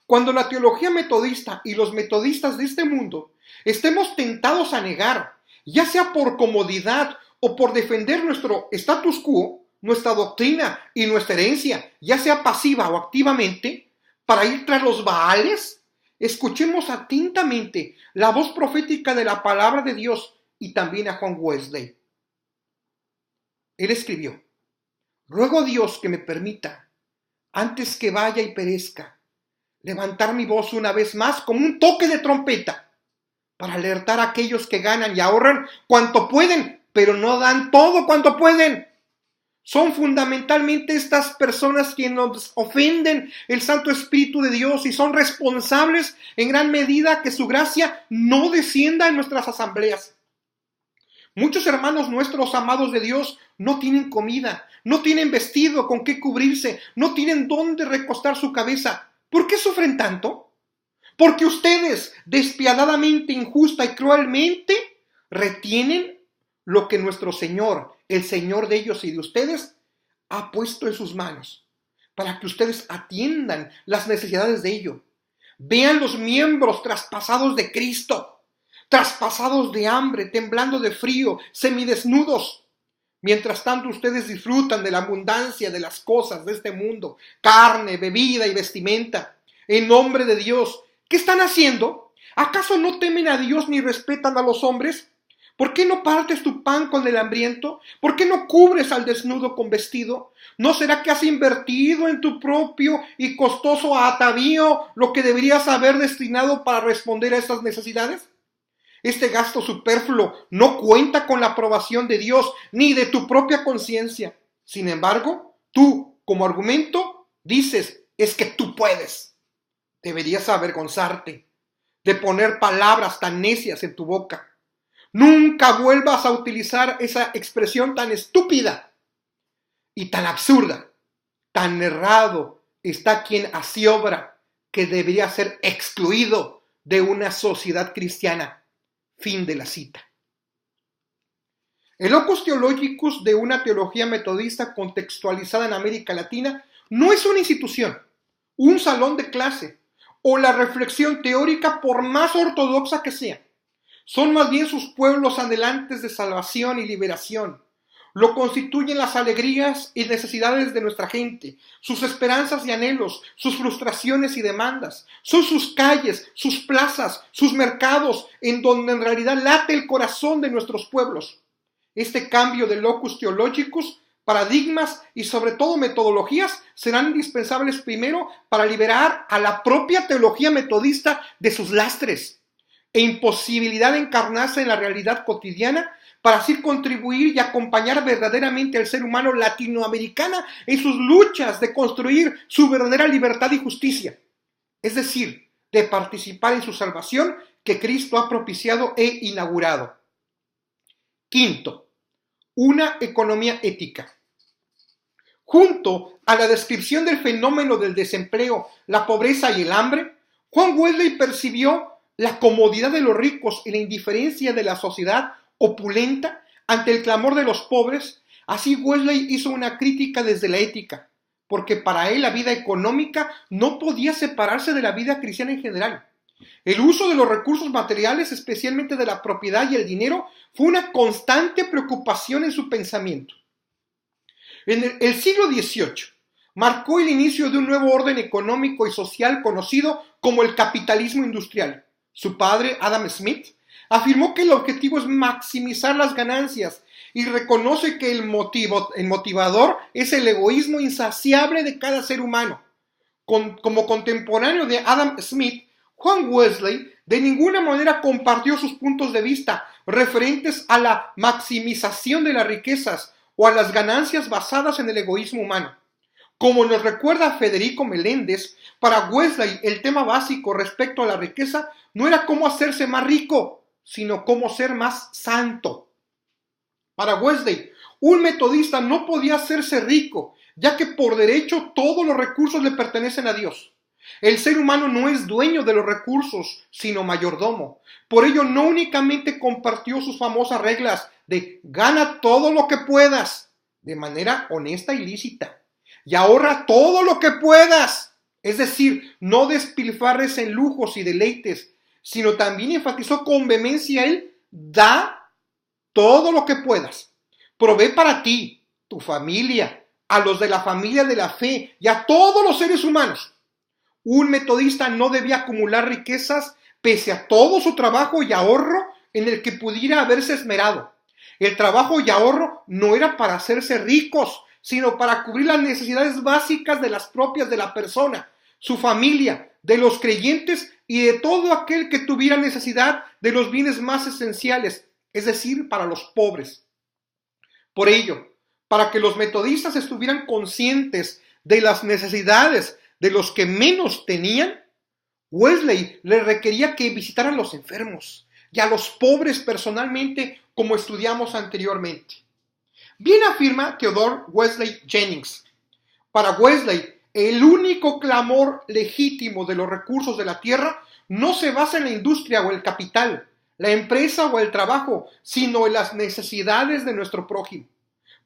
Cuando la teología metodista y los metodistas de este mundo estemos tentados a negar, ya sea por comodidad o por defender nuestro status quo, nuestra doctrina y nuestra herencia, ya sea pasiva o activamente, para ir tras los Baales, escuchemos atentamente la voz profética de la palabra de Dios y también a John Wesley. Él escribió: ruego a Dios que me permita, antes que vaya y perezca, levantar mi voz una vez más como un toque de trompeta, para alertar a aquellos que ganan y ahorran cuanto pueden, pero no dan todo cuanto pueden. Son fundamentalmente estas personas quienes nos ofenden el Santo Espíritu de Dios y son responsables en gran medida que su gracia no descienda en nuestras asambleas. Muchos hermanos nuestros amados de Dios no tienen comida, no tienen vestido con qué cubrirse, no tienen dónde recostar su cabeza. ¿Por qué sufren tanto? Porque ustedes despiadadamente, injusta y cruelmente retienen lo que nuestro Señor, el Señor de ellos y de ustedes, ha puesto en sus manos, para que ustedes atiendan las necesidades de ellos. Vean los miembros traspasados de Cristo, traspasados de hambre, temblando de frío, semidesnudos. Mientras tanto ustedes disfrutan de la abundancia de las cosas de este mundo, carne, bebida y vestimenta, en nombre de Dios. ¿Qué están haciendo? ¿Acaso no temen a Dios ni respetan a los hombres? ¿Por qué no partes tu pan con el hambriento? ¿Por qué no cubres al desnudo con vestido? ¿No será que has invertido en tu propio y costoso atavío lo que deberías haber destinado para responder a estas necesidades? Este gasto superfluo no cuenta con la aprobación de Dios ni de tu propia conciencia. Sin embargo, tú, como argumento, dices, es que tú puedes. Deberías avergonzarte de poner palabras tan necias en tu boca. Nunca vuelvas a utilizar esa expresión tan estúpida y tan absurda. Tan errado está quien así obra, que debería ser excluido de una sociedad cristiana. Fin de la cita. El Locus Theologicus de una teología metodista contextualizada en América Latina no es una institución, un salón de clase o la reflexión teórica por más ortodoxa que sea. Son más bien sus pueblos anhelantes de salvación y liberación. Lo constituyen las alegrías y necesidades de nuestra gente, sus esperanzas y anhelos, sus frustraciones y demandas. Son sus calles, sus plazas, sus mercados, en donde en realidad late el corazón de nuestros pueblos. Este cambio de locus theologicus, paradigmas y sobre todo metodologías serán indispensables primero para liberar a la propia teología metodista de sus lastres e imposibilidad de encarnarse en la realidad cotidiana, para así contribuir y acompañar verdaderamente al ser humano latinoamericano en sus luchas de construir su verdadera libertad y justicia, es decir, de participar en su salvación que Cristo ha propiciado e inaugurado. Quinto, una economía ética. Junto a la descripción del fenómeno del desempleo, la pobreza y el hambre, John Wesley percibió la comodidad de los ricos y la indiferencia de la sociedad opulenta ante el clamor de los pobres. Así Wesley hizo una crítica desde la ética, porque para él la vida económica no podía separarse de la vida cristiana en general. El uso de los recursos materiales, especialmente de la propiedad y el dinero, fue una constante preocupación en su pensamiento. En el siglo XVIII marcó el inicio de un nuevo orden económico y social conocido como el capitalismo industrial. Su padre, Adam Smith, afirmó que el objetivo es maximizar las ganancias y reconoce que el motivador es el egoísmo insaciable de cada ser humano. Como contemporáneo de Adam Smith, John Wesley de ninguna manera compartió sus puntos de vista referentes a la maximización de las riquezas o a las ganancias basadas en el egoísmo humano. Como nos recuerda Federico Meléndez, para Wesley el tema básico respecto a la riqueza no era cómo hacerse más rico, sino cómo ser más santo. Para Wesley, un metodista no podía hacerse rico, ya que por derecho todos los recursos le pertenecen a Dios. El ser humano no es dueño de los recursos, sino mayordomo. Por ello no únicamente compartió sus famosas reglas de gana todo lo que puedas, de manera honesta y lícita, y ahorra todo lo que puedas. Es decir, no despilfarres en lujos y deleites, sino también enfatizó con vehemencia el da todo lo que puedas. Provee para ti, tu familia, a los de la familia de la fe y a todos los seres humanos. Un metodista no debía acumular riquezas pese a todo su trabajo y ahorro en el que pudiera haberse esmerado. El trabajo y ahorro no era para hacerse ricos, sino para cubrir las necesidades básicas de las propias de la persona, su familia, de los creyentes y de todo aquel que tuviera necesidad de los bienes más esenciales, es decir, para los pobres. Por ello, para que los metodistas estuvieran conscientes de las necesidades de los que menos tenían, Wesley les requería que visitaran a los enfermos y a los pobres personalmente, como estudiamos anteriormente. Bien afirma Theodore Wesley Jennings. Para Wesley, el único clamor legítimo de los recursos de la tierra no se basa en la industria o el capital, la empresa o el trabajo, sino en las necesidades de nuestro prójimo.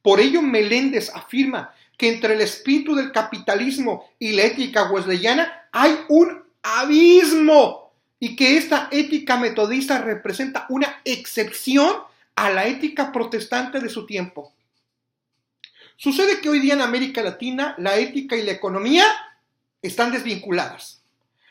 Por ello, Meléndez afirma que entre el espíritu del capitalismo y la ética wesleyana hay un abismo y que esta ética metodista representa una excepción a la ética protestante de su tiempo. Sucede que hoy día en América Latina la ética y la economía están desvinculadas.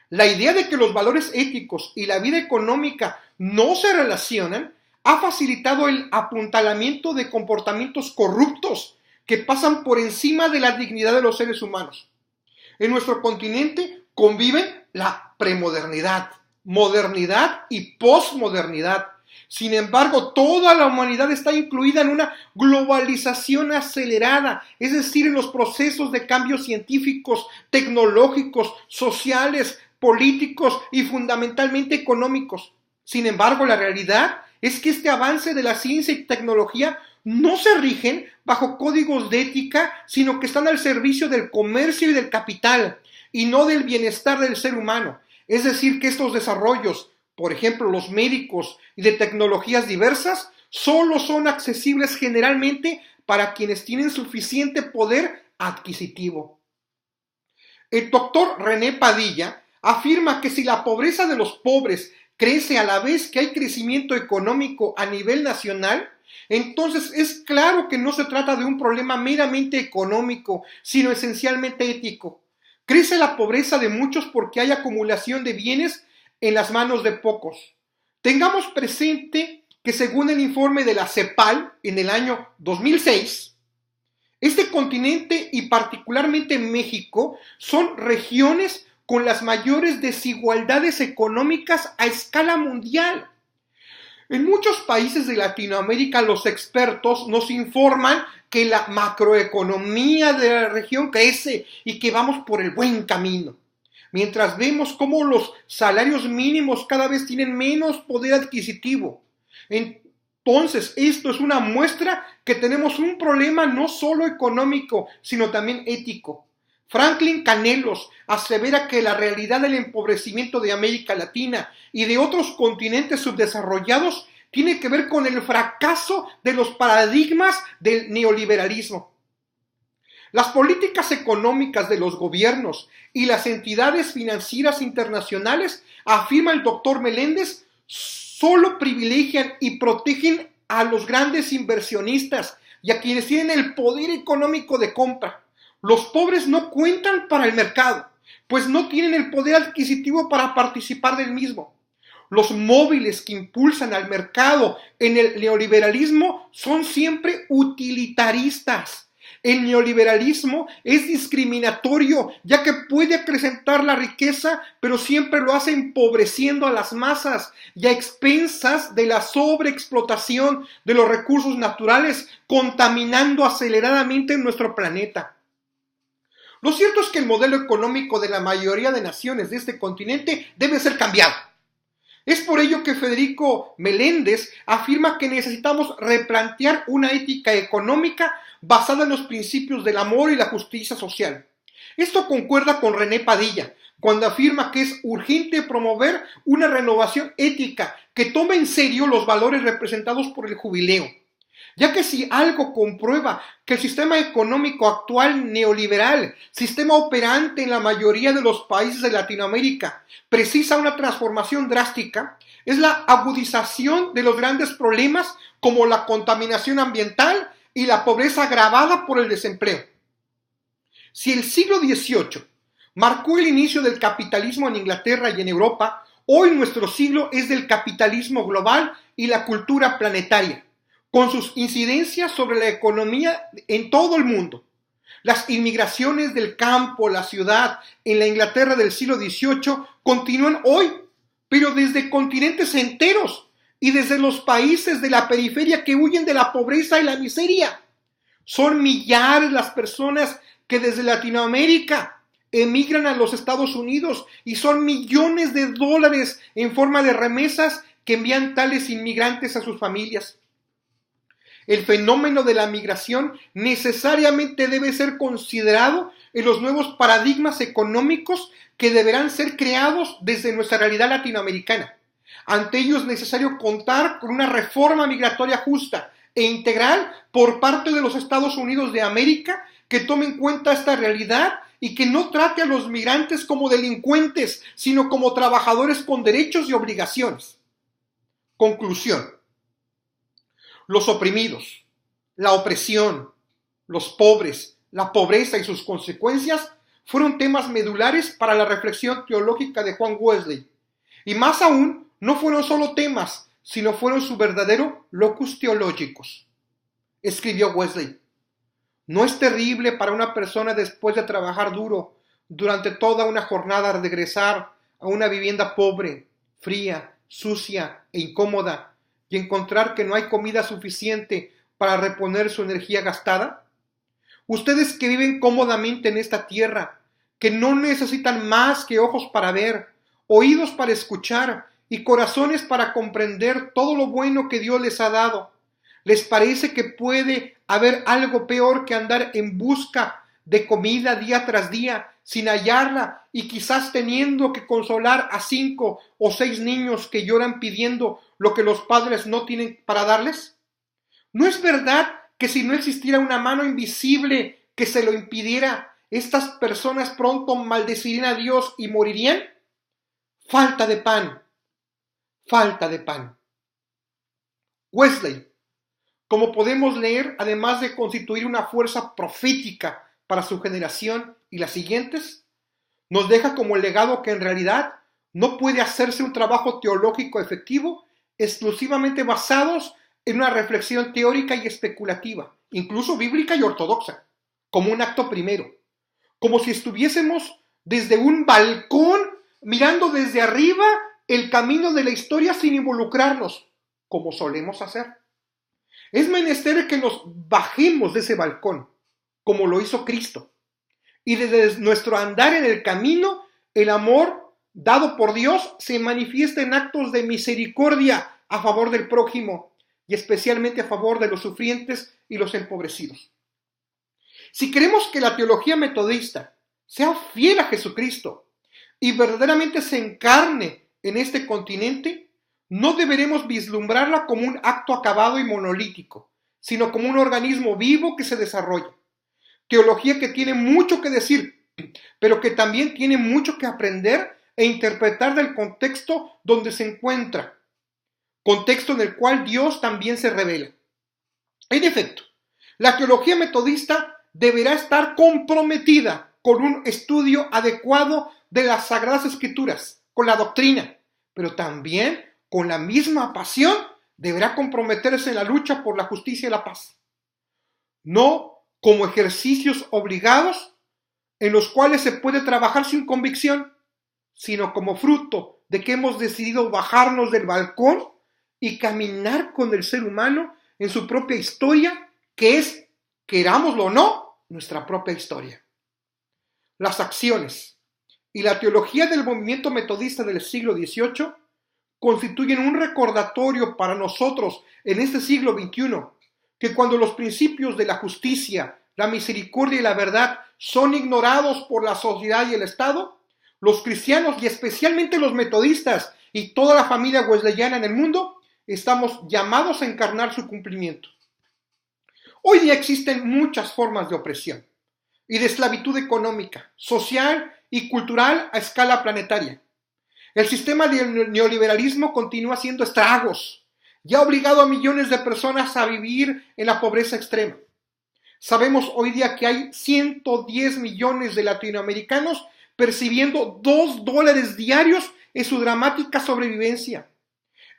La idea de que los valores éticos y la vida económica no se relacionan ha facilitado el apuntalamiento de comportamientos corruptos que pasan por encima de la dignidad de los seres humanos. En nuestro continente conviven la premodernidad, modernidad y posmodernidad. Sin embargo, toda la humanidad está incluida en una globalización acelerada, es decir, en los procesos de cambios científicos, tecnológicos, sociales, políticos y fundamentalmente económicos. Sin embargo, la realidad es que este avance de la ciencia y tecnología no se rigen bajo códigos de ética, sino que están al servicio del comercio y del capital, y no del bienestar del ser humano. Es decir, que estos desarrollos, por ejemplo, los médicos y de tecnologías diversas, solo son accesibles generalmente para quienes tienen suficiente poder adquisitivo. El doctor René Padilla afirma que si la pobreza de los pobres crece a la vez que hay crecimiento económico a nivel nacional, entonces es claro que no se trata de un problema meramente económico, sino esencialmente ético. Crece la pobreza de muchos porque hay acumulación de bienes en las manos de pocos. Tengamos presente que según el informe de la CEPAL en el año 2006, este continente y particularmente México son regiones con las mayores desigualdades económicas a escala mundial. En muchos países de Latinoamérica los expertos nos informan que la macroeconomía de la región crece y que vamos por el buen camino. Mientras vemos cómo los salarios mínimos cada vez tienen menos poder adquisitivo. Entonces, esto es una muestra que tenemos un problema no solo económico, sino también ético. Franklin Canelos asevera que la realidad del empobrecimiento de América Latina y de otros continentes subdesarrollados tiene que ver con el fracaso de los paradigmas del neoliberalismo. Las políticas económicas de los gobiernos y las entidades financieras internacionales, afirma el doctor Meléndez, solo privilegian y protegen a los grandes inversionistas y a quienes tienen el poder económico de compra. Los pobres no cuentan para el mercado, pues no tienen el poder adquisitivo para participar del mismo. Los móviles que impulsan al mercado en el neoliberalismo son siempre utilitaristas. El neoliberalismo es discriminatorio, ya que puede acrecentar la riqueza, pero siempre lo hace empobreciendo a las masas y a expensas de la sobreexplotación de los recursos naturales, contaminando aceleradamente nuestro planeta. Lo cierto es que el modelo económico de la mayoría de naciones de este continente debe ser cambiado. Es por ello que Federico Meléndez afirma que necesitamos replantear una ética económica basada en los principios del amor y la justicia social. Esto concuerda con René Padilla, cuando afirma que es urgente promover una renovación ética que tome en serio los valores representados por el jubileo, ya que si algo comprueba que el sistema económico actual neoliberal, sistema operante en la mayoría de los países de Latinoamérica, precisa una transformación drástica, es la agudización de los grandes problemas como la contaminación ambiental y la pobreza agravada por el desempleo. Si el siglo XVIII marcó el inicio del capitalismo en Inglaterra y en Europa, hoy nuestro siglo es del capitalismo global y la cultura planetaria, con sus incidencias sobre la economía en todo el mundo. Las inmigraciones del campo a la ciudad en la Inglaterra del siglo XVIII continúan hoy, pero desde continentes enteros y desde los países de la periferia que huyen de la pobreza y la miseria. Son millares las personas que desde Latinoamérica emigran a los Estados Unidos y son millones de dólares en forma de remesas que envían tales inmigrantes a sus familias. El fenómeno de la migración necesariamente debe ser considerado en los nuevos paradigmas económicos que deberán ser creados desde nuestra realidad latinoamericana. Ante ello es necesario contar con una reforma migratoria justa e integral por parte de los Estados Unidos de América que tome en cuenta esta realidad y que no trate a los migrantes como delincuentes, sino como trabajadores con derechos y obligaciones. Conclusión. Los oprimidos, la opresión, los pobres, la pobreza y sus consecuencias fueron temas medulares para la reflexión teológica de Juan Wesley. Y más aún, no fueron solo temas, sino fueron su verdadero locus theologicus. Escribió Wesley: ¿no es terrible para una persona después de trabajar duro durante toda una jornada regresar a una vivienda pobre, fría, sucia e incómoda y encontrar que no hay comida suficiente para reponer su energía gastada? Ustedes que viven cómodamente en esta tierra, que no necesitan más que ojos para ver, oídos para escuchar y corazones para comprender todo lo bueno que Dios les ha dado, ¿les parece que puede haber algo peor que andar en busca de comida día tras día sin hallarla y quizás teniendo que consolar a 5 o 6 niños que lloran pidiendo lo que los padres no tienen para darles? ¿No es verdad que si no existiera una mano invisible que se lo impidiera, estas personas pronto maldecirían a Dios y morirían? Falta de pan, falta de pan. Wesley, como podemos leer, además de constituir una fuerza profética para su generación y las siguientes, nos deja como legado que en realidad no puede hacerse un trabajo teológico efectivo exclusivamente basados en una reflexión teórica y especulativa, incluso bíblica y ortodoxa, como un acto primero, como si estuviésemos desde un balcón mirando desde arriba el camino de la historia sin involucrarnos, como solemos hacer. Es menester que nos bajemos de ese balcón, como lo hizo Cristo, y desde nuestro andar en el camino, el amor dado por Dios se manifiesta en actos de misericordia a favor del prójimo y especialmente a favor de los sufrientes y los empobrecidos. Si queremos que la teología metodista sea fiel a Jesucristo y verdaderamente se encarne en este continente, no deberemos vislumbrarla como un acto acabado y monolítico, sino como un organismo vivo que se desarrolla. Teología que tiene mucho que decir, pero que también tiene mucho que aprender e interpretar del contexto donde se encuentra, contexto en el cual Dios también se revela. En efecto, la teología metodista deberá estar comprometida con un estudio adecuado de las Sagradas Escrituras, con la doctrina, pero también con la misma pasión deberá comprometerse en la lucha por la justicia y la paz. No como ejercicios obligados en los cuales se puede trabajar sin convicción, sino como fruto de que hemos decidido bajarnos del balcón y caminar con el ser humano en su propia historia, que es, querámoslo o no, nuestra propia historia. Las acciones y la teología del movimiento metodista del siglo XVIII constituyen un recordatorio para nosotros en este siglo XXI, que cuando los principios de la justicia, la misericordia y la verdad son ignorados por la sociedad y el Estado, los cristianos y especialmente los metodistas y toda la familia wesleyana en el mundo, estamos llamados a encarnar su cumplimiento. Hoy día existen muchas formas de opresión y de esclavitud económica, social y cultural a escala planetaria. El sistema del neoliberalismo continúa haciendo estragos y ha obligado a millones de personas a vivir en la pobreza extrema. Sabemos hoy día que hay 110 millones de latinoamericanos percibiendo $2 diarios en su dramática sobrevivencia.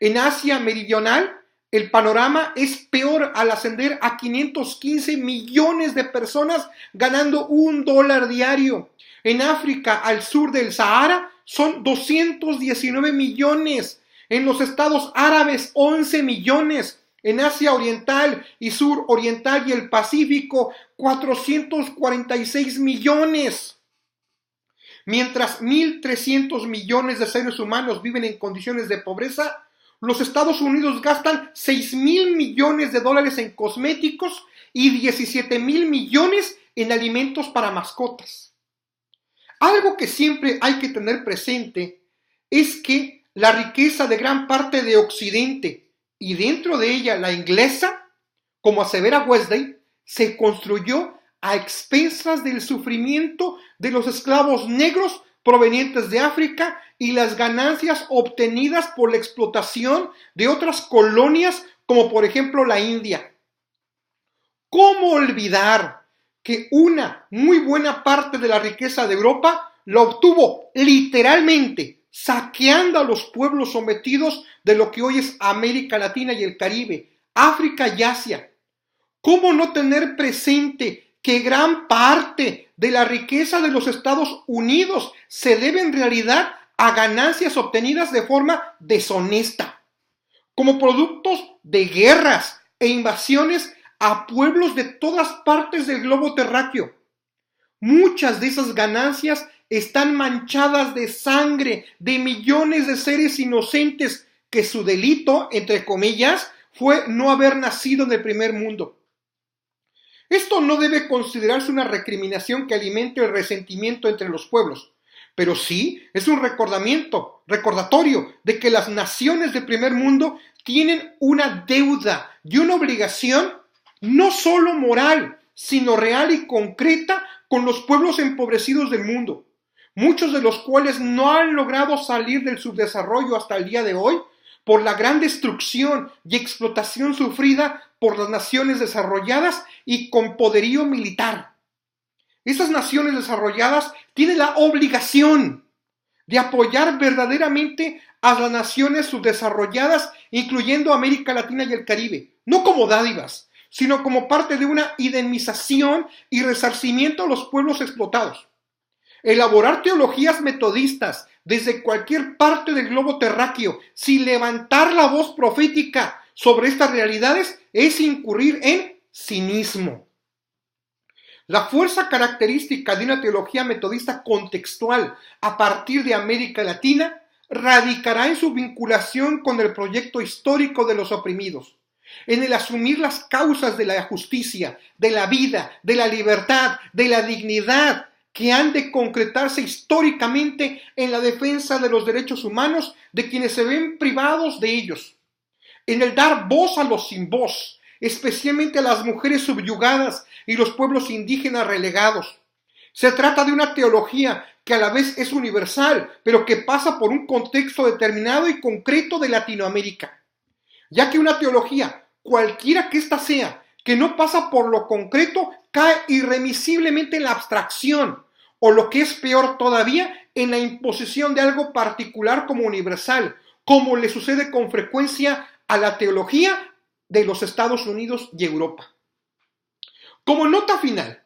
En Asia Meridional, el panorama es peor al ascender a 515 millones de personas ganando $1 diario. En África, al sur del Sahara, son 219 millones. En los estados árabes, 11 millones. En Asia Oriental y Sur Oriental y el Pacífico, 446 millones. Mientras 1.300 millones de seres humanos viven en condiciones de pobreza, los Estados Unidos gastan 6.000 millones de dólares en cosméticos y 17.000 millones en alimentos para mascotas. Algo que siempre hay que tener presente es que la riqueza de gran parte de Occidente y dentro de ella la inglesa, como asevera Wesley, se construyó a expensas del sufrimiento de los esclavos negros provenientes de África y las ganancias obtenidas por la explotación de otras colonias como por ejemplo la India. ¿Cómo olvidar que una muy buena parte de la riqueza de Europa la obtuvo literalmente saqueando a los pueblos sometidos de lo que hoy es América Latina y el Caribe, África y Asia? ¿Cómo no tener presente que gran parte de la riqueza de los Estados Unidos se debe en realidad a ganancias obtenidas de forma deshonesta, como productos de guerras e invasiones a pueblos de todas partes del globo terráqueo? Muchas de esas ganancias están manchadas de sangre de millones de seres inocentes que su delito, entre comillas, fue no haber nacido en el primer mundo. Esto no debe considerarse una recriminación que alimente el resentimiento entre los pueblos, pero sí es un recordatorio de que las naciones del primer mundo tienen una deuda y una obligación no solo moral, sino real y concreta con los pueblos empobrecidos del mundo, muchos de los cuales no han logrado salir del subdesarrollo hasta el día de hoy por la gran destrucción y explotación sufrida por las naciones desarrolladas y con poderío militar. Esas naciones desarrolladas tienen la obligación de apoyar verdaderamente a las naciones subdesarrolladas, incluyendo América Latina y el Caribe, no como dádivas, sino como parte de una indemnización y resarcimiento a los pueblos explotados. Elaborar teologías metodistas desde cualquier parte del globo terráqueo sin levantar la voz profética sobre estas realidades es incurrir en cinismo. La fuerza característica de una teología metodista contextual a partir de América Latina radicará en su vinculación con el proyecto histórico de los oprimidos, en el asumir las causas de la justicia, de la vida, de la libertad, de la dignidad, que han de concretarse históricamente en la defensa de los derechos humanos de quienes se ven privados de ellos, en el dar voz a los sin voz, especialmente a las mujeres subyugadas y los pueblos indígenas relegados. Se trata de una teología que a la vez es universal, pero que pasa por un contexto determinado y concreto de Latinoamérica, ya que una teología, cualquiera que ésta sea, que no pasa por lo concreto, cae irremisiblemente en la abstracción, o lo que es peor todavía, en la imposición de algo particular como universal, como le sucede con frecuencia a la teología de los Estados Unidos y Europa. Como nota final,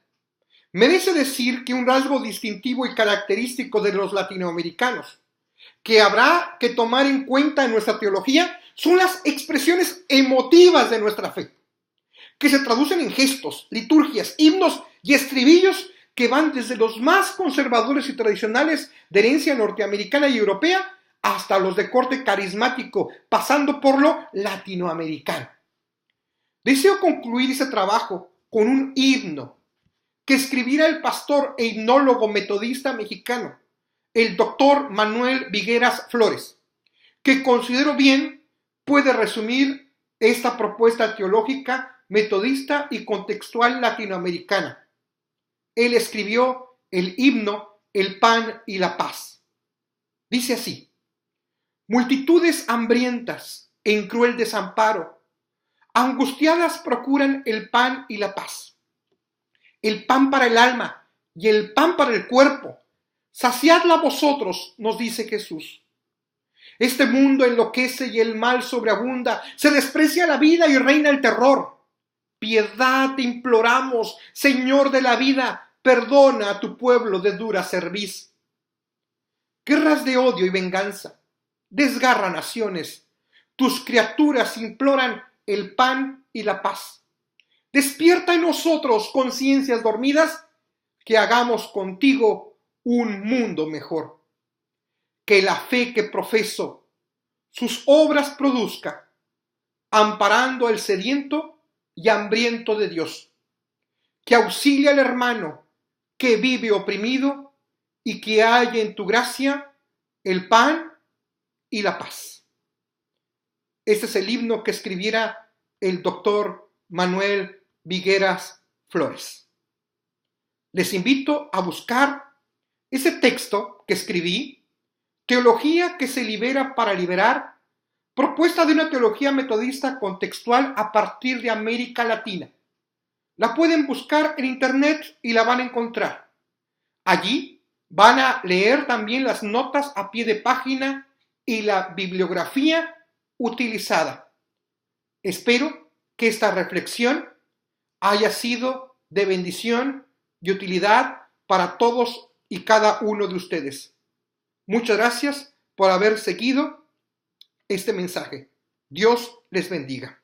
merece decir que un rasgo distintivo y característico de los latinoamericanos que habrá que tomar en cuenta en nuestra teología son las expresiones emotivas de nuestra fe, que se traducen en gestos, liturgias, himnos y estribillos que van desde los más conservadores y tradicionales de herencia norteamericana y europea hasta los de corte carismático, pasando por lo latinoamericano. Deseo concluir ese trabajo con un himno que escribiera el pastor e himnólogo metodista mexicano, el doctor Manuel Vigueras Flores, que considero bien puede resumir esta propuesta teológica metodista y contextual latinoamericana. Él escribió el himno El pan y la paz. Dice así: multitudes hambrientas en cruel desamparo, angustiadas procuran el pan y la paz. El pan para el alma y el pan para el cuerpo. Saciadla vosotros, nos dice Jesús. Este mundo enloquece y el mal sobreabunda, se desprecia la vida y reina el terror. Piedad te imploramos, Señor de la vida, perdona a tu pueblo de dura cerviz. Guerras de odio y venganza desgarra naciones, tus criaturas imploran el pan y la paz. Despierta en nosotros conciencias dormidas, que hagamos contigo un mundo mejor. Que la fe que profeso sus obras produzca, amparando al sediento y hambriento de Dios. Que auxilie al hermano que vive oprimido y que haya en tu gracia el pan y la paz. Este es el himno que escribiera el doctor Manuel Vigueras Flores. Les invito a buscar ese texto que escribí, Teología que se libera para liberar, propuesta de una teología metodista contextual a partir de América Latina. La pueden buscar en internet y la van a encontrar. Allí van a leer también las notas a pie de página y la bibliografía utilizada. Espero que esta reflexión haya sido de bendición y utilidad para todos y cada uno de ustedes. Muchas gracias por haber seguido este mensaje. Dios les bendiga.